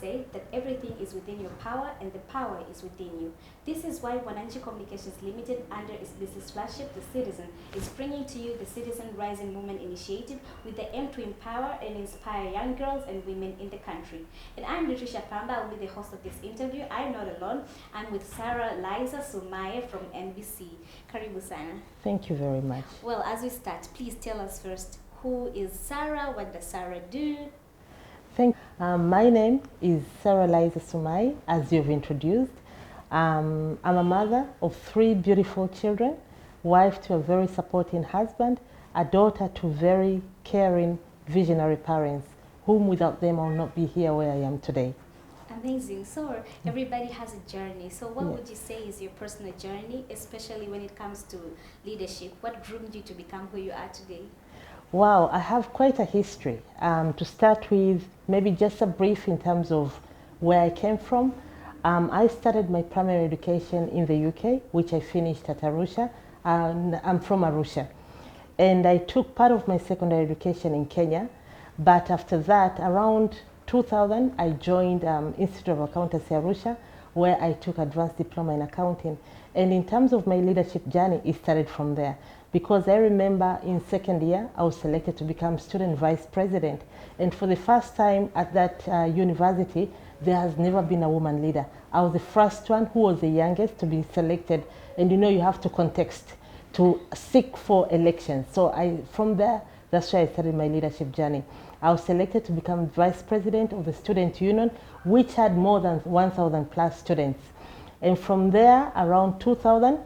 say that everything is within your power and the power is within you. This is why Mwananchi Communications Limited, under its business flagship, The Citizen, is bringing to you the Citizen Rising Women Initiative with the aim to empower and inspire young girls and women in the country. And I'm Latricia Pamba. I'll be the host of this interview. I'm not alone. I'm with Sarah Liza Sumaye from NBC. Karibu sana. Thank you very much. Well, as we start, please tell us first, who is Sarah? What does Sarah do? My name is Sarah Liza Sumaye, as you've introduced. I'm a mother of 3 beautiful children, wife to a very supporting husband, a daughter to very caring, visionary parents, whom without them I will not be here where I am today. Amazing. So everybody has a journey. So what would you say is your personal journey, especially when it comes to leadership? What groomed you to become who you are today? Wow, I have quite a history. To start with, maybe just a brief in terms of where I came from. I started my primary education in the UK, which I finished at Arusha. I'm from Arusha. And I took part of my secondary education in Kenya. But after that, around 2000, I joined Institute of Accountancy Arusha, where I took advanced diploma in accounting. And in terms of my leadership journey, it started from there. Because I remember in second year, I was selected to become student vice president. And for the first time at that university, there has never been a woman leader. I was the first one who was the youngest to be selected. And you know, you have to contest to seek for elections. So from there, that's where I started my leadership journey. I was selected to become vice president of the student union, which had more than 1,000 plus students. And from there, around 2000,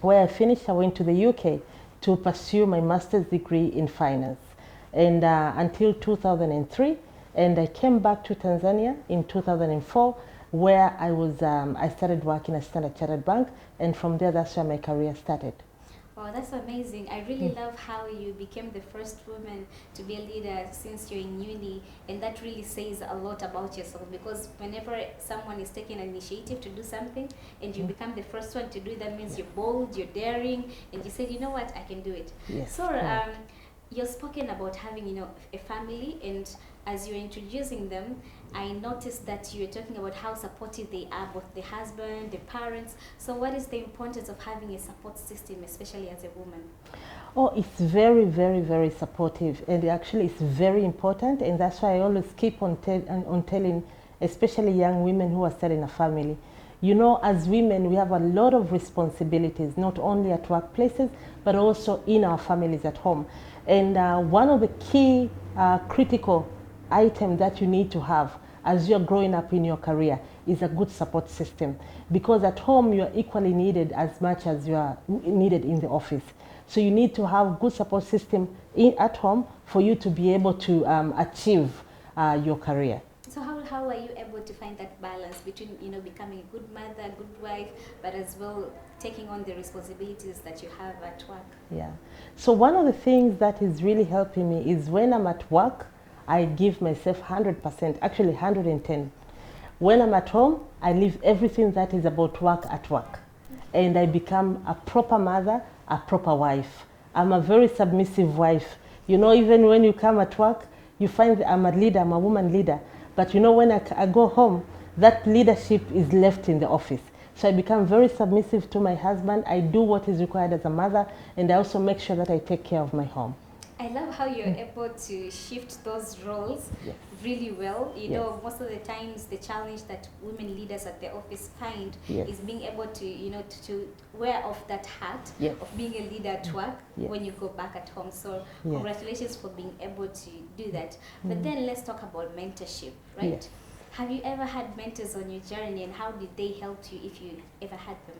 where I finished, I went to the UK to pursue my master's degree in finance. And until 2003, and I came back to Tanzania in 2004, where I started working at Standard Chartered Bank, and from there, that's where my career started. Wow, that's amazing. I really love how you became the first woman to be a leader since you're in uni, and that really says a lot about yourself, because whenever someone is taking an initiative to do something and you become the first one to do it, that means you're bold, you're daring, and you said, you know what, I can do it. Yes. So you've spoken about having, you know, a family, and as you're introducing them, I noticed that you were talking about how supportive they are, both the husband, the parents. So what is the importance of having a support system, especially as a woman? Oh, it's very, very, very supportive, and actually it's very important, and that's why I always keep on telling, especially young women who are starting a family. You know, as women, we have a lot of responsibilities, not only at workplaces, but also in our families at home. And one of the key critical items that you need to have as you're growing up in your career is a good support system, because at home you are equally needed as much as you are needed in the office. So you need to have good support system at home for you to be able to achieve your career. So how are you able to find that balance between, you know, becoming a good mother, a good wife, but as well taking on the responsibilities that you have at work? Yeah. So one of the things that is really helping me is when I'm at work, I give myself 100%, actually 110. When I'm at home, I leave everything that is about work at work. And I become a proper mother, a proper wife. I'm a very submissive wife. You know, even when you come at work, you find that I'm a leader, I'm a woman leader. But you know, when I go home, that leadership is left in the office. So I become very submissive to my husband. I do what is required as a mother, and I also make sure that I take care of my home. I love how you're able to shift those roles really well. You know, most of the times the challenge that women leaders at the office find is being able to, you know, to wear off that hat of being a leader at work when you go back at home. So congratulations for being able to do that. But then let's talk about mentorship, right? Have you ever had mentors on your journey, and how did they help you, if you ever had them?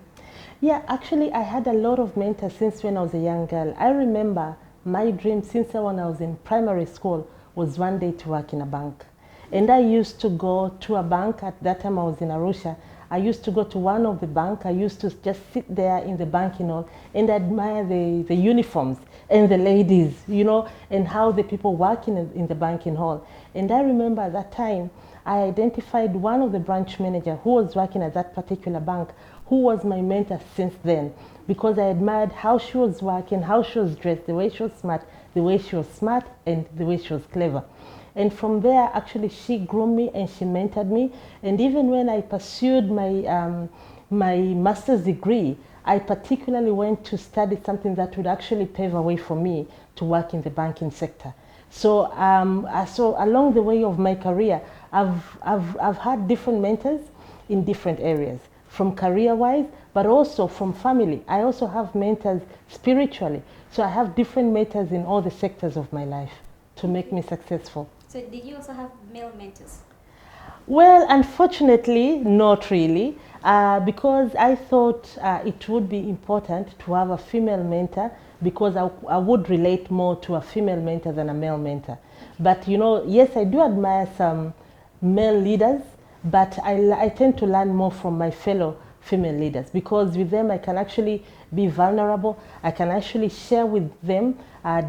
Yeah, actually I had a lot of mentors since when I was a young girl. I remember my dream since when I was in primary school was one day to work in a bank. And I used to go to a bank. At that time I was in Arusha. I used to go to one of the bank. I used to just sit there in the banking hall and admire the uniforms and the ladies, you know, and how the people working in the banking hall. And I remember at that time, I identified one of the branch manager who was working at that particular bank, who was my mentor since then, because I admired how she was working, how she was dressed, the way she was smart, and the way she was clever. And from there, actually, she groomed me and she mentored me. And even when I pursued my master's degree, I particularly went to study something that would actually pave a way for me to work in the banking sector. So, so along the way of my career, I've had different mentors in different areas, from career-wise, but also from family. I also have mentors spiritually. So I have different mentors in all the sectors of my life to make me successful. So did you also have male mentors? Well, unfortunately, not really, because I thought it would be important to have a female mentor, because I would relate more to a female mentor than a male mentor. But you know, yes, I do admire some male leaders, but I tend to learn more from my fellow female leaders, because with them I can actually be vulnerable. I can actually share with them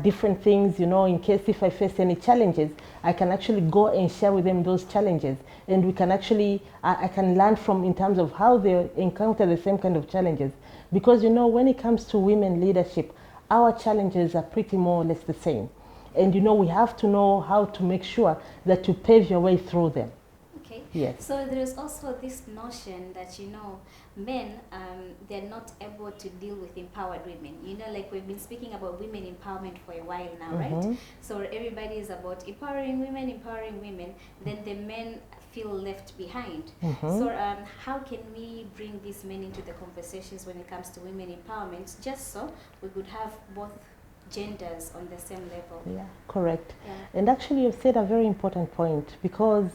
different things, you know, in case if I face any challenges, I can actually go and share with them those challenges. And we can actually, I can learn from in terms of how they encounter the same kind of challenges. Because, you know, when it comes to women leadership, our challenges are pretty more or less the same. And, you know, we have to know how to make sure that you pave your way through them. Okay. Yes. So there is also this notion that, you know, men, they're not able to deal with empowered women. You know, like we've been speaking about women empowerment for a while now, right? So everybody is about empowering women, then the men feel left behind. So how can we bring these men into the conversations when it comes to women empowerment, just so we could have both genders on the same level? Yeah, correct. Yeah. And actually you've said a very important point, because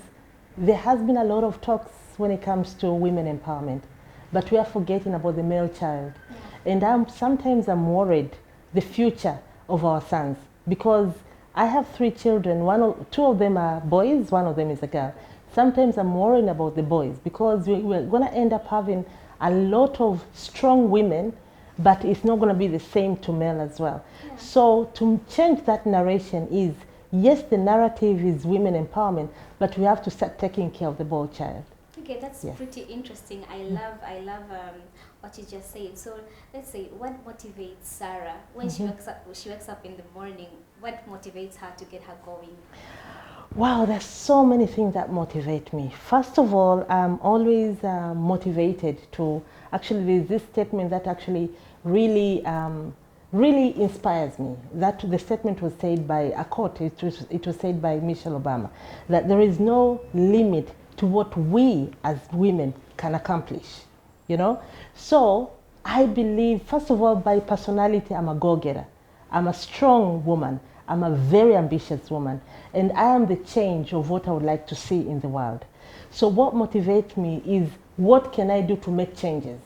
there has been a lot of talks when it comes to women empowerment, but we are forgetting about the male child. Yeah. And sometimes I'm worried the future of our sons, because I have 3 children. 2 of them are boys, 1 of them is a girl. Sometimes I'm worried about the boys, because we're going to end up having a lot of strong women, but it's not going to be the same to male as well. Yeah. So to change that narration is, yes, the narrative is women empowerment, but we have to start taking care of the boy child. Okay, that's pretty interesting. I love what you just said. So let's say, what motivates Sarah when she wakes up in the morning? What motivates her to get her going? Wow, there's so many things that motivate me. First of all, I'm always motivated to, actually there's this statement that actually really inspires me. That the statement was said by a quote, it was said by Michelle Obama, that there is no limit to what we as women can accomplish, you know? So I believe, first of all, by personality, I'm a go-getter. I'm a strong woman. I'm a very ambitious woman. And I am the change of what I would like to see in the world. So what motivates me is, what can I do to make changes?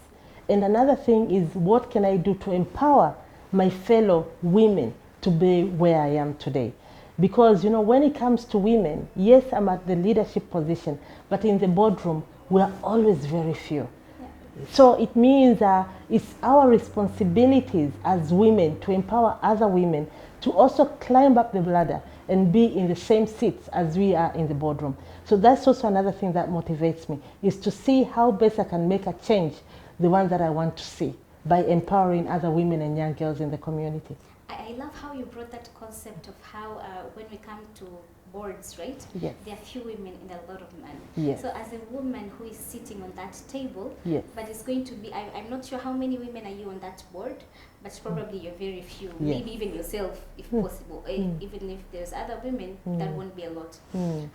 And another thing is, what can I do to empower my fellow women to be where I am today? Because, you know, when it comes to women, yes, I'm at the leadership position, but in the boardroom, we are always very few. Yeah. So it means it's our responsibilities as women to empower other women to also climb up the ladder and be in the same seats as we are in the boardroom. So that's also another thing that motivates me, is to see how best I can make a change, the one that I want to see, by empowering other women and young girls in the community. I love how you brought that concept of how when we come to boards, right? Yes. There are few women and a lot of men. Yes. So as a woman who is sitting on that table, yes, but it's going to be, I'm not sure how many women are you on that board, but probably you're very few, yes, maybe even yourself if possible. Even if there's other women, that won't be a lot.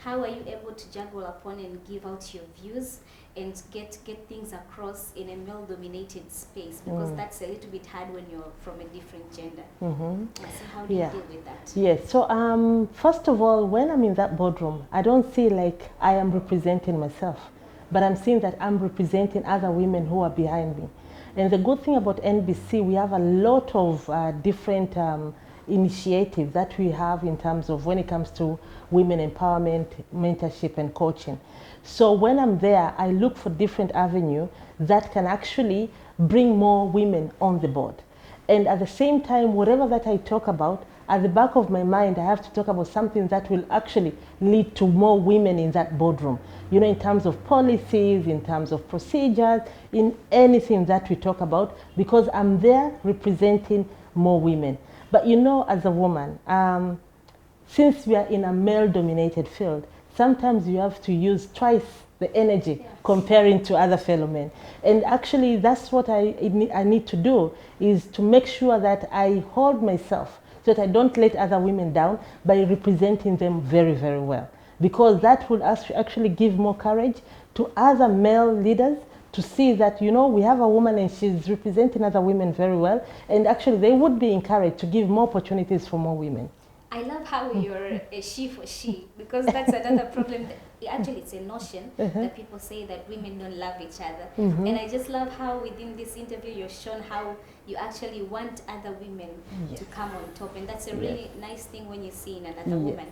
How are you able to juggle upon and give out your views and get things across in a male-dominated space? Because that's a little bit hard when you're from a different gender. So how do you deal with that? Yes, so first of all, when I'm in that boardroom, I don't see like I am representing myself, but I'm seeing that I'm representing other women who are behind me. And the good thing about NBC, we have a lot of different initiatives that we have in terms of when it comes to women empowerment, mentorship, and coaching. So when I'm there, I look for different avenues that can actually bring more women on the board. And at the same time, whatever that I talk about, at the back of my mind, I have to talk about something that will actually lead to more women in that boardroom. You know, in terms of policies, in terms of procedures, in anything that we talk about, because I'm there representing more women. But you know, as a woman, since we are in a male-dominated field, sometimes you have to use twice the energy comparing to other fellow men. And actually, that's what I need to do, is to make sure that I hold myself so that I don't let other women down by representing them very, very well. Because that will actually give more courage to other male leaders to see that, you know, we have a woman and she's representing other women very well. And actually, they would be encouraged to give more opportunities for more women. I love how you're a she for she, because that's another problem. Actually, it's a notion that people say that women don't love each other. And I just love how within this interview you've shown how you actually want other women to come on top. And that's a really nice thing when you see in another woman.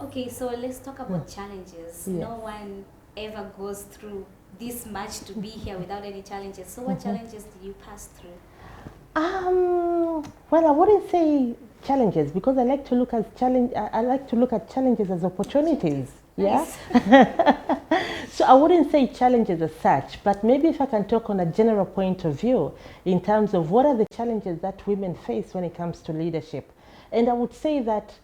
Okay, so let's talk about challenges. No one ever goes through this much to be here without any challenges. So what challenges did you pass through? Well, I wouldn't say challenges, because I like to look at challenges as opportunities. Nice. Yeah. So I wouldn't say challenges as such, but maybe if I can talk on a general point of view in terms of what are the challenges that women face when it comes to leadership. And I would say that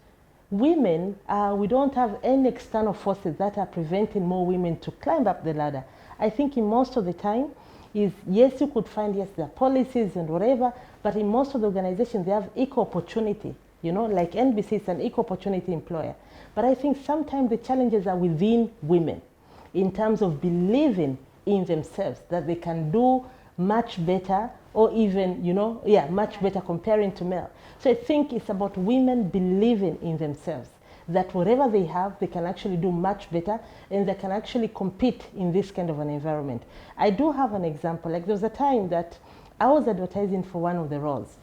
women, we don't have any external forces that are preventing more women to climb up the ladder. I think in most of the time, is yes, you could find, yes, there are policies and whatever, but in most of the organizations, they have equal opportunity. You know, like NBC is an equal opportunity employer. But I think sometimes the challenges are within women in terms of believing in themselves, that they can do much better, or even, you know, much better comparing to male. So I think it's about women believing in themselves, that whatever they have, they can actually do much better, and they can actually compete in this kind of an environment. I do have an example. Like, there was a time that I was advertising for one of the roles.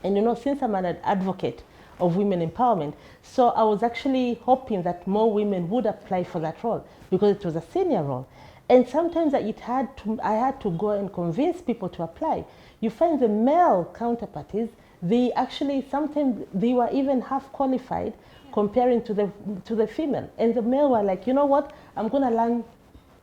And you know, since I'm an advocate of women empowerment, so I was actually hoping that more women would apply for that role, because it was a senior role. And sometimes I had to go and convince people to apply. You find the male counterparties, they actually, sometimes they were even half qualified comparing to the female. And the male were like, you know what, I'm going to learn,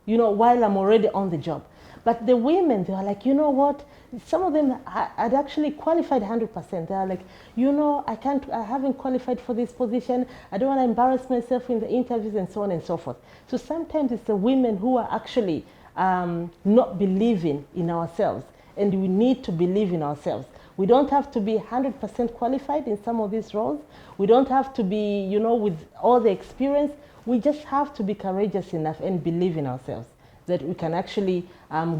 you know, while I'm already on the job. But the women, they were like, you know what, some of them had actually qualified 100%. They are like, you know, I haven't qualified for this position. I don't want to embarrass myself in the interviews, and so on and so forth. So sometimes it's the women who are actually not believing in ourselves, and we need to believe in ourselves. We don't have to be 100% qualified in some of these roles. We don't have to be, you know, with all the experience. We just have to be courageous enough and believe in ourselves, that we can actually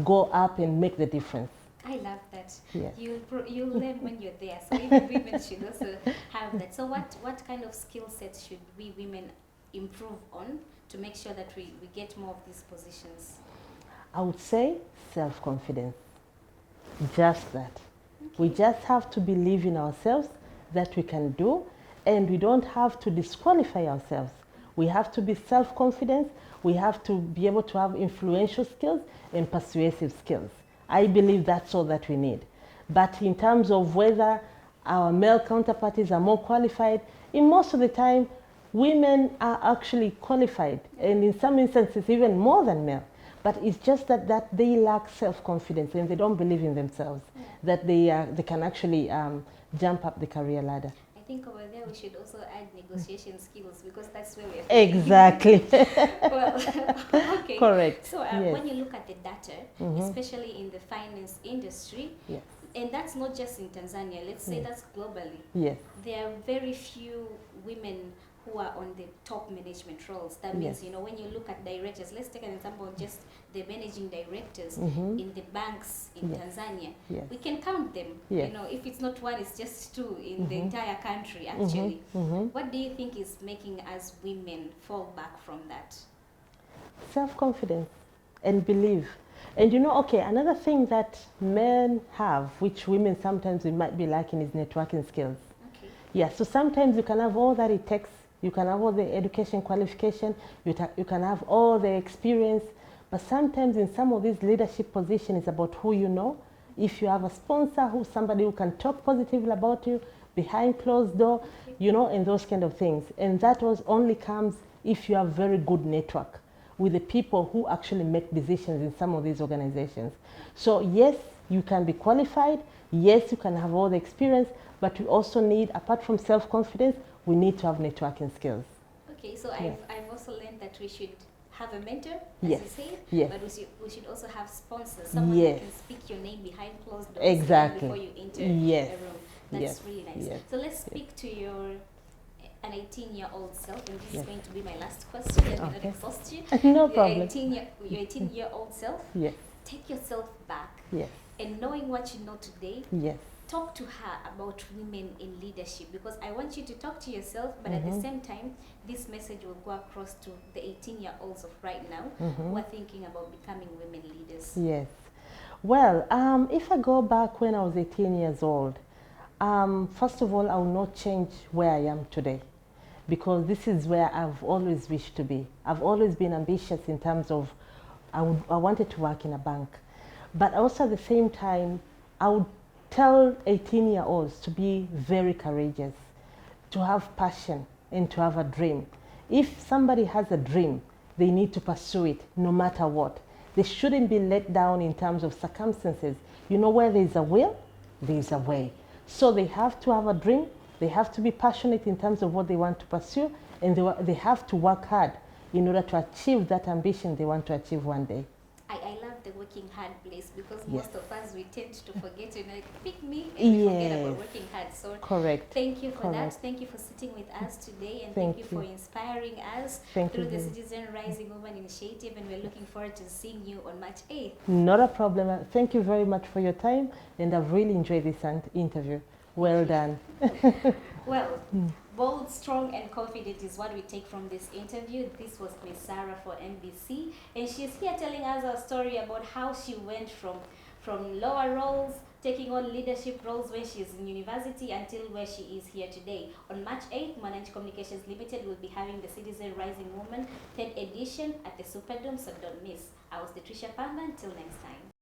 go up and make the difference. I love that. Yes. You learn when you're there. So even women should also have that. So what kind of skill sets should we women improve on to make sure that we get more of these positions? I would say self-confidence. Just that. Okay. We just have to believe in ourselves that we can do, and we don't have to disqualify ourselves. We have to be self-confident. We have to be able to have influential skills and persuasive skills. I believe that's all that we need. But in terms of whether our male counterparts are more qualified, in most of the time, women are actually qualified, and in some instances, even more than male. But it's just that they lack self-confidence and they don't believe in themselves, that they can actually jump up the career ladder. I think over there we should also add negotiation skills, because that's where we're exactly. Well, okay. Correct. So yes. When you look at the data, especially in the finance industry, yes. and that's not just in Tanzania, let's say that's globally. Yes. There are very few women who are on the top management roles. That means, you know, when you look at directors, let's take an example of just the managing directors in the banks in Tanzania. Yes. We can count them. Yes. You know, if it's not one, it's just two in the entire country, actually. What do you think is making us women fall back from that? Self-confidence and belief. And you know, okay, another thing that men have, which women sometimes we might be lacking, is networking skills. Okay. Yeah, so sometimes you can have all that it takes. You can have all the education qualification, you can have all the experience, but sometimes in some of these leadership positions, it's about who you know. If you have a sponsor, somebody who can talk positively about you behind closed door, you know, and those kind of things. And that only comes if you have very good network with the people who actually make decisions in some of these organizations. So yes, you can be qualified, yes, you can have all the experience, but we also need, apart from self-confidence, we need to have networking skills. Okay, so I've also learned that we should have a mentor, as Yes. you say, Yes. but we should also have sponsors, someone Yes. that can speak your name behind closed doors Exactly. before you enter Yes. a room. That's Yes. really nice. Yes. So let's speak to an 18-year-old self, and this Yes. is going to be my last question. Let me not Okay. exhaust you. No problem. Your 18-year-old self. Yes. Take yourself back. Yes. And knowing what you know today, Yes. talk to her about women in leadership, because I want you to talk to yourself, but at the same time, this message will go across to the 18-year-olds of right now who are thinking about becoming women leaders. Yes. Well, if I go back when I was 18 years old, first of all, I will not change where I am today, because this is where I've always wished to be. I've always been ambitious in terms of I wanted to work in a bank. But also at the same time, I would tell 18-year-olds to be very courageous, to have passion, and to have a dream. If somebody has a dream, they need to pursue it no matter what. They shouldn't be let down in terms of circumstances. You know, where there's a will, there's a way. So they have to have a dream, they have to be passionate in terms of what they want to pursue, and they have to work hard in order to achieve that ambition they want to achieve one day. I love the working hard place, because Yes. most of us, we tend to forget to pick me, and we forget Yes. about working hard. So Correct. thank you for Correct. that. Thank you for sitting with us today, and Thank thank you for you. inspiring us Thank through you the very- Citizen Rising Woman Initiative, and we're looking forward to seeing you on March 8th. Not a problem. Thank you very much for your time, and I've really enjoyed this interview. Well done. Well, bold, strong, and confident is what we take from this interview. This was Miss Sarah for NBC, and she's here telling us a story about how she went from lower roles, taking on leadership roles when she's in university, until where she is here today. On March 8th, Mwananchi Communications Limited will be having the Citizen Rising Woman 3rd edition at the Superdome, so don't miss. I was Patricia Pamba. Until next time.